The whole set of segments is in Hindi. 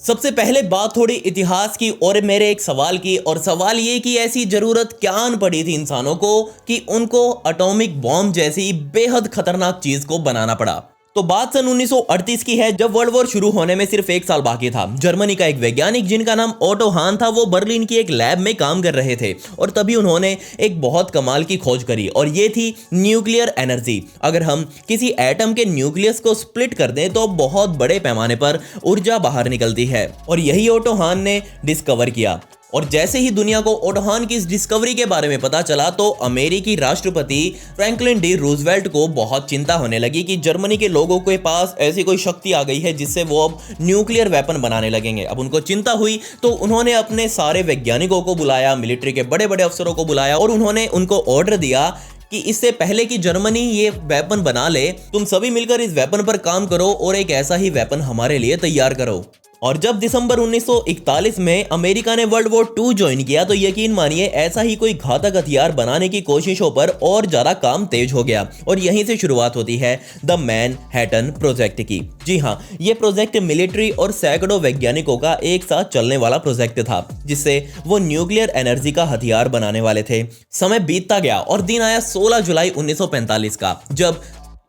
सबसे पहले बात थोड़ी इतिहास की और मेरे एक सवाल की, और सवाल ये कि ऐसी जरूरत क्या आन पड़ी थी इंसानों को कि उनको एटॉमिक बॉम्ब जैसी बेहद खतरनाक चीज को बनाना पड़ा। तो बात सन 1938 की है, जब वर्ल्ड वॉर शुरू होने में सिर्फ एक साल बाकी था। जर्मनी का एक वैज्ञानिक जिनका नाम ओटो हान था, वो बर्लिन की एक लैब में काम कर रहे थे और तभी उन्होंने एक बहुत कमाल की खोज करी, और ये थी न्यूक्लियर एनर्जी। अगर हम किसी एटम के न्यूक्लियस को स्प्लिट कर दें तो बहुत बड़े पैमाने पर ऊर्जा बाहर निकलती है, और यही ओटो हान ने डिस्कवर किया। और जैसे ही दुनिया को ओटो हान की इस डिस्कवरी के बारे में पता चला तो अमेरिकी राष्ट्रपति फ्रैंकलिन डी रूजवेल्ट को बहुत चिंता होने लगी कि जर्मनी के लोगों के पास ऐसी कोई शक्ति आ गई है जिससे वो अब न्यूक्लियर वेपन बनाने लगेंगे। अब उनको चिंता हुई तो उन्होंने अपने सारे वैज्ञानिकों को बुलाया, मिलिट्री के बड़े बड़े अफसरों को बुलाया, और उन्होंने उनको ऑर्डर दिया कि इससे पहले कि जर्मनी ये वेपन बना ले, तुम सभी मिलकर इस वेपन पर काम करो और एक ऐसा ही वेपन हमारे लिए तैयार करो। और जब दिसंबर 1941 में अमेरिका ने वर्ल्ड वॉर 2 ज्वाइन किया तो यकीन मानिए ऐसा ही कोई घातक हथियार बनाने की कोशिशों पर और ज्यादा काम तेज हो गया, और यहीं से शुरुआत होती है द मैनहट्टन प्रोजेक्ट की। जी हाँ, ये प्रोजेक्ट मिलिट्री और सैकड़ों वैज्ञानिकों का एक साथ चलने वाला प्रोजेक्ट था, जिससे वो न्यूक्लियर एनर्जी का हथियार बनाने वाले थे। समय बीतता गया और दिन आया 16 जुलाई 1945 का, जब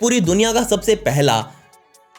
पूरी दुनिया का सबसे पहला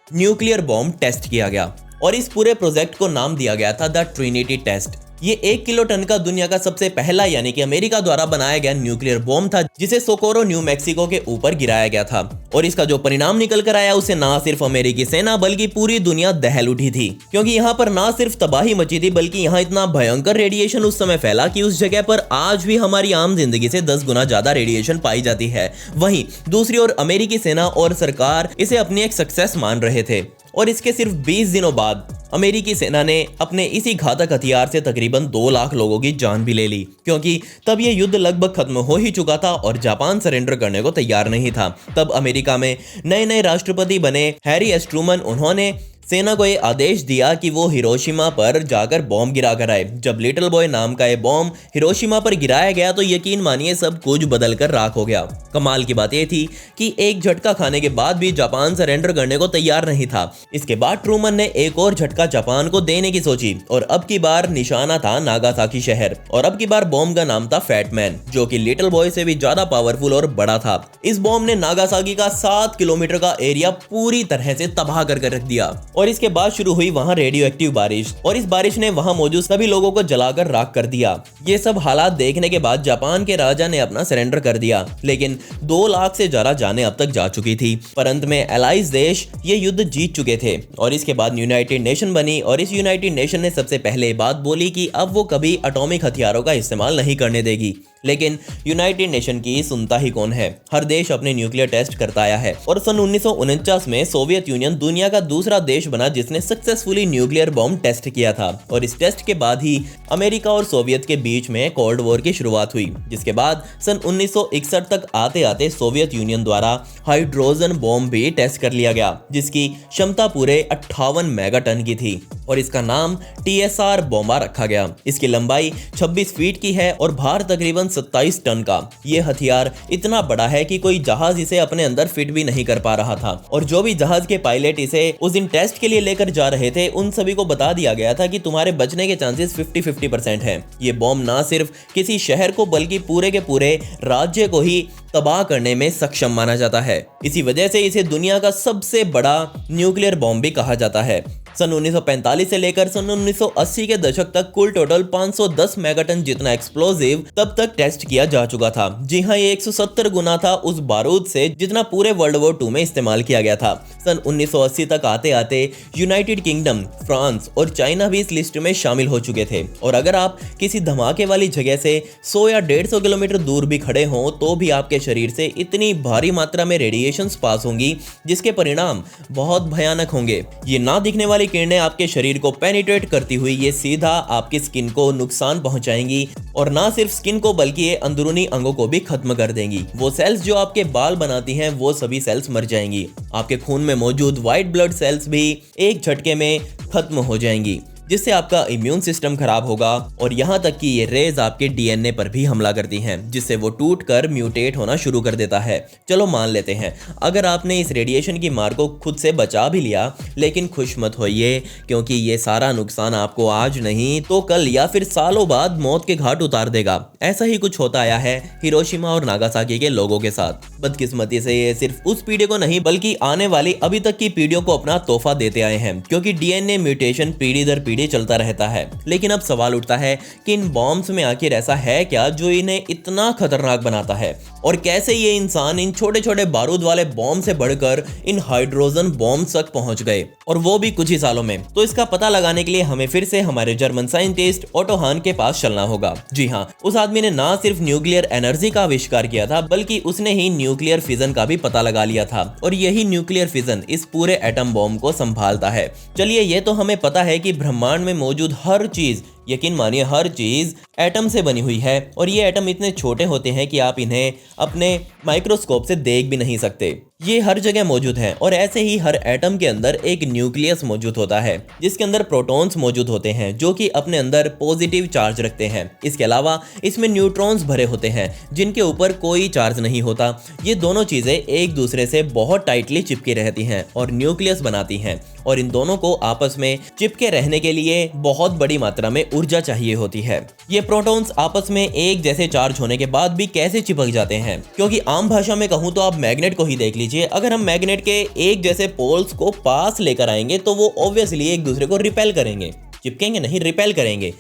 न्यूक्लियर बॉम्ब टेस्ट किया गया, और इस पूरे प्रोजेक्ट को नाम दिया गया था द ट्रिनिटी टेस्ट। ये 1 किलो टन का दुनिया का सबसे पहला यानी कि अमेरिका द्वारा बनाया गया न्यूक्लियर बॉम्ब था, जिसे सोकोरो न्यू मैक्सिको के ऊपर गिराया गया था। और इसका जो परिणाम निकल कर आया उसे ना सिर्फ अमेरिकी सेना बल्कि पूरी दुनिया दहल उठी थी, क्योंकि यहाँ पर ना सिर्फ तबाही मची थी बल्कि यहाँ इतना भयंकर रेडिएशन उस समय फैला कि उस जगह पर आज भी हमारी आम जिंदगी से 10 गुना ज्यादा रेडिएशन पाई जाती है। वहीं दूसरी ओर अमेरिकी सेना और सरकार इसे अपनी एक सक्सेस मान रहे थे, और इसके सिर्फ 20 दिनों बाद अमेरिकी सेना ने अपने इसी घातक हथियार से तकरीबन 2 लाख लोगों की जान भी ले ली, क्योंकि तब यह युद्ध लगभग खत्म हो ही चुका था और जापान सरेंडर करने को तैयार नहीं था। तब अमेरिका में नए नए राष्ट्रपति बने हैरी एस ट्रूमन। उन्होंने सेना को यह आदेश दिया कि वो हिरोशिमा पर जाकर बॉम्ब गिरा कर आए। जब लिटिल बॉय नाम का ये बॉम्ब हिरोशिमा पर गिराया गया तो यकीन मानिए सब कुछ बदल कर राख हो गया। कमाल की बात यह थी कि एक झटका खाने के बाद भी जापान सरेंडर करने को तैयार नहीं था। इसके बाद ट्रूमन ने एक और झटका जापान को देने की सोची, और अब की बार निशाना था नागासाकी शहर, और अब की बार बॉम्ब का नाम था फैट मैन, जो कि लिटिल बॉय से भी ज्यादा पावरफुल और बड़ा था। इस बॉम्ब ने नागासाकी का 7 किलोमीटर का एरिया पूरी तरह से तबाह कर रख दिया, और इसके बाद शुरू हुई वहां रेडियो एक्टिव बारिश, और इस बारिश ने वहां मौजूद सभी लोगों को जलाकर राख कर दिया। ये सब हालात देखने के बाद जापान के राजा ने अपना सरेंडर कर दिया, लेकिन 2 लाख से ज्यादा जानें अब तक जा चुकी थी। पर अंत में एलाइज देश ये युद्ध जीत चुके थे, और इसके बाद यूनाइटेड नेशन बनी, और इस यूनाइटेड नेशन ने सबसे पहले बात बोली कि अब वो कभी एटॉमिक हथियारों का इस्तेमाल नहीं करने देगी। लेकिन यूनाइटेड नेशन की सुनता ही कौन है, हर देश अपने न्यूक्लियर टेस्ट करता आया है, और सन 1949 में सोवियत यूनियन दुनिया का दूसरा देश बना जिसने सक्सेसफुली न्यूक्लियर बॉम्ब टेस्ट किया था। और इस टेस्ट के बाद ही अमेरिका और सोवियत के बीच में कोल्ड वॉर की शुरुआत हुई, जिसके बाद सन 1961 तक आते आते सोवियत यूनियन द्वारा हाइड्रोजन बॉम्ब भी टेस्ट कर लिया गया, जिसकी क्षमता पूरे 58 मेगाटन की थी, और इसका नाम TSR बॉम्बा रखा गया। इसकी लंबाई 26 फीट की है और भार तकरीबन 27 टन का। यह हथियार इतना बड़ा है कि कोई जहाज इसे अपने अंदर फिट भी नहीं कर पा रहा था, और जो भी जहाज के पायलट इसे उस दिन टेस्ट के लिए लेकर जा रहे थे उन सभी को बता दिया गया था कि तुम्हारे बचने के चांसेस 50-50% हैं। ये बॉम्ब ना सिर्फ किसी शहर को बल्कि पूरे के पूरे राज्य को ही तबाह करने में सक्षम माना जाता है। इसी वजह से इसे दुनिया का सबसे बड़ा न्यूक्लियर बॉम्ब भी कहा जाता है। सन 1945 से लेकर सन 1980 के दशक तक कुल टोटल 510 मेगाटन जितना एक्सप्लोजिव तब तक टेस्ट किया जा चुका था। जी हाँ, ये 170 गुना था उस बारूद से जितना पूरे वर्ल्ड वॉर 2 में इस्तेमाल किया गया था। सन 1980 तक आते आते यूनाइटेड किंगडम, फ्रांस और चाइना भी इस लिस्ट में शामिल हो चुके थे। और अगर आप किसी धमाके वाली जगह से 100 या 150 किलोमीटर दूर भी खड़े हों तो भी आपके शरीर से इतनी भारी मात्रा में रेडिएशंस पास होंगी जिसके परिणाम बहुत भयानक होंगे। ये ना दिखने वाली किरणें आपके शरीर को पेनिट्रेट करती हुई ये सीधा आपकी स्किन को नुकसान पहुंचाएंगी, और ना सिर्फ स्किन को बल्कि ये अंदरूनी अंगों को भी खत्म कर देंगी। वो सेल्स जो आपके बाल बनाती हैं वो सभी सेल्स मर जाएंगी। आपके खून में मौजूद व्हाइट ब्लड सेल्स भी एक झटके में खत्म हो जाएंगी। जिससे आपका इम्यून सिस्टम खराब होगा और यहाँ तक कि ये रेज आपके डीएनए पर भी हमला करती हैं, जिससे वो टूट कर म्यूटेट होना शुरू कर देता है। चलो मान लेते हैं अगर आपने इस रेडिएशन की मार को खुद से बचा भी लिया, लेकिन खुश मत होइए, क्योंकि ये सारा नुकसान आपको आज नहीं तो कल या फिर सालों बाद मौत के घाट उतार देगा। ऐसा ही कुछ होता आया है हिरोशिमा और नागासाकी के लोगों के साथ। बदकिस्मती से ये सिर्फ उस पीढ़ी को नहीं बल्कि आने वाली अभी तक की पीढ़ियों को अपना तोहफा देते आए हैं, क्योंकि डीएनए म्यूटेशन पीढ़ी दर पीढ़ी चलता रहता है। लेकिन अब सवाल उठता है कि इन बॉम्ब्स में आखिर ऐसा है क्या जो इन्हें इतना खतरनाक बनाता है, और कैसे ये इंसान इन छोटे छोटे बारूद वाले बॉम्ब से बढ़कर इन हाइड्रोजन बॉम्ब तक पहुंच गए, और वो भी कुछ ही सालों में। तो इसका पता लगाने के लिए हमें फिर से हमारे जर्मन साइंटिस्ट ओटो हान के पास चलना होगा। जी हाँ, उस आदमी ने ना सिर्फ न्यूक्लियर एनर्जी का आविष्कार किया था, बल्कि उसने ही न्यूक्लियर फिजन का भी पता लगा लिया था, और यही न्यूक्लियर फिजन इस पूरे एटम बॉम्ब को संभालता है। चलिए, ये तो हमें पता है कि ब्रह्मांड में मौजूद हर चीज, यकीन मानिए हर चीज एटम से बनी हुई है, और ये एटम इतने छोटे होते हैं कि आप इन्हें अपने माइक्रोस्कोप से देख भी नहीं सकते। ये हर जगह मौजूद हैं, और ऐसे ही हर एटम के अंदर एक न्यूक्लियस मौजूद होता है, जिसके अंदर प्रोटॉन्स मौजूद होते हैं जो कि अपने अंदर पॉजिटिव चार्ज रखते हैं। इसके अलावा इसमें न्यूट्रॉन्स भरे होते हैं जिनके ऊपर कोई चार्ज नहीं होता। ये दोनों चीजें एक दूसरे से बहुत टाइटली चिपकी रहती हैं और न्यूक्लियस बनाती हैं, और इन दोनों को आपस में चिपके रहने के लिए बहुत बड़ी मात्रा में ऊर्जा चाहिए होती है। ये प्रोटॉन्स आपस में एक जैसे चार्ज होने के बाद भी कैसे चिपक जाते हैं, क्योंकि आम भाषा में कहूँ तो आप मैग्नेट को ही देख लीजिए। अगर हम मैग्नेट के एक जैसे पोल्स को पास लेकर आएंगे तो वो ऑब्वियसली एक दूसरे को रिपेल करेंगे, चिपकेंगे नहीं, रिपेल करेंगे।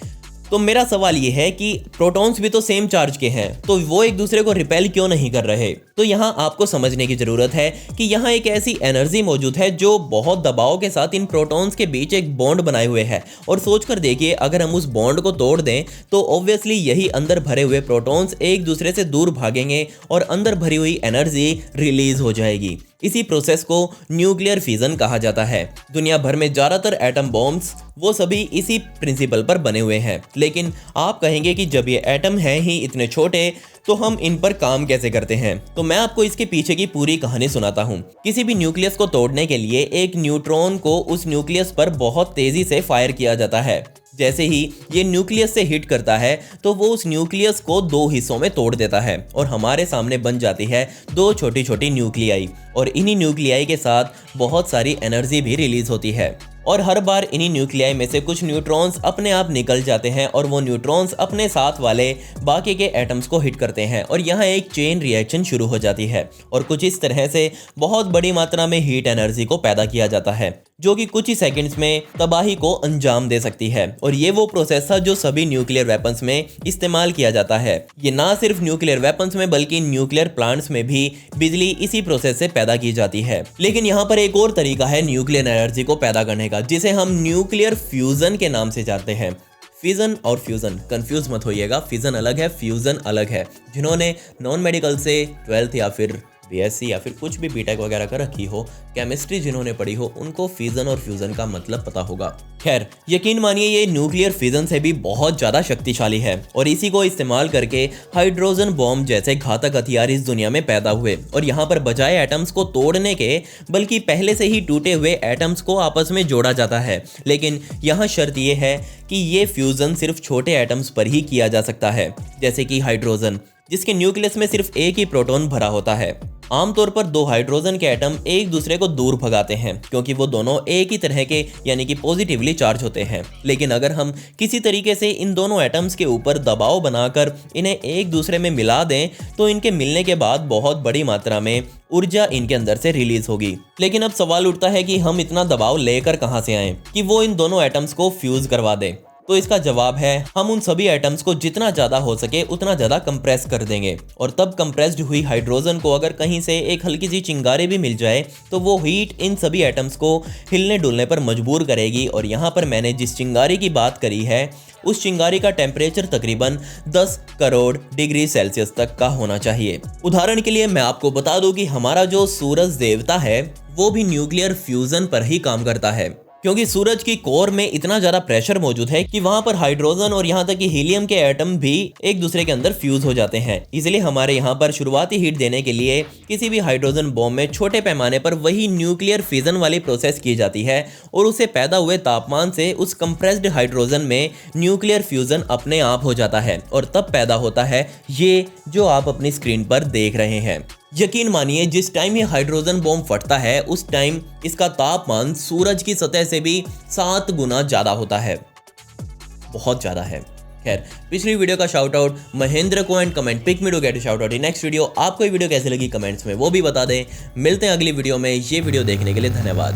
तो मेरा सवाल ये है कि प्रोटॉन्स भी तो सेम चार्ज के हैं, तो वो एक दूसरे को रिपेल क्यों नहीं कर रहे? तो यहाँ आपको समझने की जरूरत है कि यहाँ एक ऐसी एनर्जी मौजूद है जो बहुत दबाव के साथ इन प्रोटॉन्स के बीच एक बॉन्ड बनाए हुए है। और सोचकर देखिए, अगर हम उस बॉन्ड को तोड़ दें तो ऑब्वियसली यही अंदर भरे हुए प्रोटॉन्स एक दूसरे से दूर भागेंगे और अंदर भरी हुई एनर्जी रिलीज हो जाएगी। इसी प्रोसेस को न्यूक्लियर फिजन कहा जाता है। दुनिया भर में ज्यादातर एटम बॉम्ब्स वो सभी इसी प्रिंसिपल पर बने हुए हैं। लेकिन आप कहेंगे कि जब ये एटम हैं ही इतने छोटे, तो हम इन पर काम कैसे करते हैं? तो मैं आपको इसके पीछे की पूरी कहानी सुनाता हूँ। किसी भी न्यूक्लियस को तोड़ने के लिए एक न्यूट्रॉन को उस न्यूक्लियस पर बहुत तेजी से फायर किया जाता है। जैसे ही ये न्यूक्लियस से हिट करता है तो वो उस न्यूक्लियस को दो हिस्सों में तोड़ देता है, और हमारे सामने बन जाती है दो छोटी छोटी न्यूक्लियाई, और इन्हीं न्यूक्लियाई के साथ बहुत सारी एनर्जी भी रिलीज होती है। और हर बार इन्हीं न्यूक्लियाई में से कुछ न्यूट्रॉन्स अपने आप निकल जाते हैं, और वो न्यूट्रॉन्स अपने साथ वाले बाकी के एटम्स को हिट करते हैं, और यहाँ एक चेन रिएक्शन शुरू हो जाती है, और कुछ इस तरह से बहुत बड़ी मात्रा में हीट एनर्जी को पैदा किया जाता है, जो कि कुछ ही सेकंड्स में तबाही को अंजाम दे सकती है। और ये वो प्रोसेस था जो सभी न्यूक्लियर वेपन्स में इस्तेमाल किया जाता है। ये ना सिर्फ न्यूक्लियर वेपन्स में बल्कि न्यूक्लियर प्लांट्स में भी बिजली इसी प्रोसेस से पैदा की जाती है। लेकिन यहाँ पर एक और तरीका है न्यूक्लियर एनर्जी को पैदा करने का, जिसे हम न्यूक्लियर फ्यूजन के नाम से जानते हैं। फिजन और फ्यूजन कंफ्यूज मत होइएगा, फिजन अलग है, फ्यूजन अलग है। जिन्होंने नॉन मेडिकल से 12th या फिर बीएससी या फिर कुछ भी बीटेक वगैरह कर रखी हो, केमिस्ट्री जिन्होंने पढ़ी हो, उनको फिजन और फ्यूजन का मतलब पता होगा। खैर, यकीन मानिए ये न्यूक्लियर फिजन से भी बहुत ज्यादा शक्तिशाली है, और इसी को इस्तेमाल करके हाइड्रोजन बॉम्ब जैसे घातक हथियार इस दुनिया में पैदा हुए। और यहाँ पर बजाय एटम्स को तोड़ने के बल्कि पहले से ही टूटे हुए एटम्स को आपस में जोड़ा जाता है। लेकिन यहाँ शर्त ये है कि ये फ्यूजन सिर्फ छोटे एटम्स पर ही किया जा सकता है, जैसे कि हाइड्रोजन, जिसके न्यूक्लियस में सिर्फ एक ही प्रोटॉन भरा होता है। आमतौर पर दो हाइड्रोजन के एटम एक दूसरे को दूर भगाते हैं, क्योंकि वो दोनों एक ही तरह के यानी कि पॉजिटिवली चार्ज होते हैं। लेकिन अगर हम किसी तरीके से इन दोनों एटम्स के ऊपर दबाव बनाकर इन्हें एक दूसरे में मिला दें, तो इनके मिलने के बाद बहुत बड़ी मात्रा में ऊर्जा इनके अंदर से रिलीज होगी। लेकिन अब सवाल उठता है कि हम इतना दबाव लेकर कहां से आए कि वो इन दोनों एटम्स को फ्यूज करवा दें? तो इसका जवाब है, हम उन सभी एटम्स को जितना ज्यादा हो सके उतना ज्यादा कंप्रेस कर देंगे, और तब कंप्रेस्ड हुई हाइड्रोजन को अगर कहीं से एक हल्की सी चिंगारी भी मिल जाए तो वो हीट इन सभी एटम्स को हिलने डुलने पर मजबूर करेगी। और यहाँ पर मैंने जिस चिंगारी की बात करी है, उस चिंगारी का टेम्परेचर तकरीबन 10 करोड़ डिग्री सेल्सियस तक का होना चाहिए। उदाहरण के लिए मैं आपको बता दूं कि हमारा जो सूरज देवता है वो भी न्यूक्लियर फ्यूजन पर ही काम करता है। क्योंकि सूरज की कोर में इतना ज्यादा प्रेशर मौजूद है कि वहां पर हाइड्रोजन और यहां तक कि हीलियम के एटम भी एक दूसरे के अंदर फ्यूज हो जाते हैं। इसलिए हमारे यहां पर शुरुआती हीट देने के लिए किसी भी हाइड्रोजन बॉम्ब में छोटे पैमाने पर वही न्यूक्लियर फिजन वाली प्रोसेस की जाती है और उसे पैदा हुए तापमान से उस कंप्रेस्ड हाइड्रोजन में न्यूक्लियर फ्यूजन अपने आप हो जाता है और तब पैदा होता है ये जो आप अपनी स्क्रीन पर देख रहे हैं। यकीन मानिए जिस टाइम ये हाइड्रोजन बॉम्ब फटता है उस टाइम इसका तापमान सूरज की सतह से भी 7 गुना ज़्यादा होता है, बहुत ज़्यादा है। खैर, पिछली वीडियो का शाउट आउट महेंद्र को and comment pick me to get shout out in next video. आपको ये वीडियो कैसी लगी कमेंट्स में वो भी बता दें। मिलते हैं अगली वीडियो में। ये वीडियो देखने के लिए धन्यवाद।